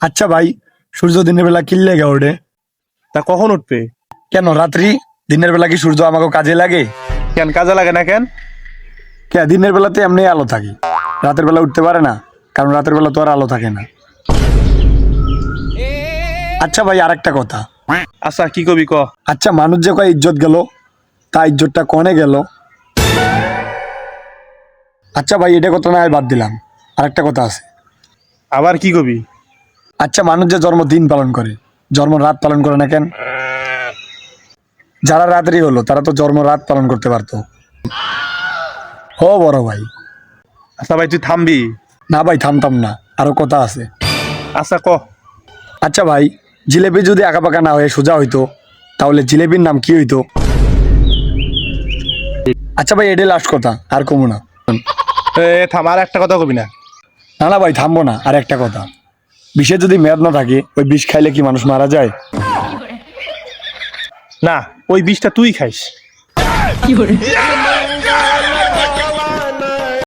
আচ্ছা ভাই, সূর্য দিনের বেলা কিল্লে গে ওঠে? তা কখন উঠবে? কেন রাত্রি? দিনের বেলা কি সূর্য আমাকে কাজে লাগে? কেন কাজে লাগে না কেন? কে দিনের বেলাতে এমনি আলো থাকে, রাতের বেলা উঠতে পারে না, কারণ রাতের বেলা তো আর আলো থাকে না। আচ্ছা ভাই, আরেকটা কথা। আচ্ছা কি কবি ক। আচ্ছা, মানুষ যে কয় ইজ্জত গেল, তা ইজ্জতটা কনে গেল? আচ্ছা ভাই, এটা কথা না হয় বাদ দিলাম, আরেকটা কথা আছে। আবার কি কবি? আচ্ছা, মানুষ যে জন্মদিন পালন করে, জন্ম রাত পালন করে না কেন? যারা রাত্রি হলো তারা তো জন্ম রাত পালন করতে পারতো। ও বড় ভাই। আচ্ছা ভাই তুই থামবি? না ভাই, থামতাম না, আরো কথা আছে। আচ্ছা ক। আচ্ছা ভাই, জিলেপি যদি আঁকাবাঁকা না হয়ে সোজা হইতো, তাহলে জিলেপির নাম কি হইতো? আচ্ছা ভাই, এটাই লাস্ট কথা, আর কমু না। থাম, আর একটা কথা কবি না? না না ভাই, থামবো না, আর একটা কথা। বিষে যদি মেয়াদ না থাকে, ওই বিষ খাইলে কি মানুষ মারা যায়? না, ওই বিষটা তুই খাইস।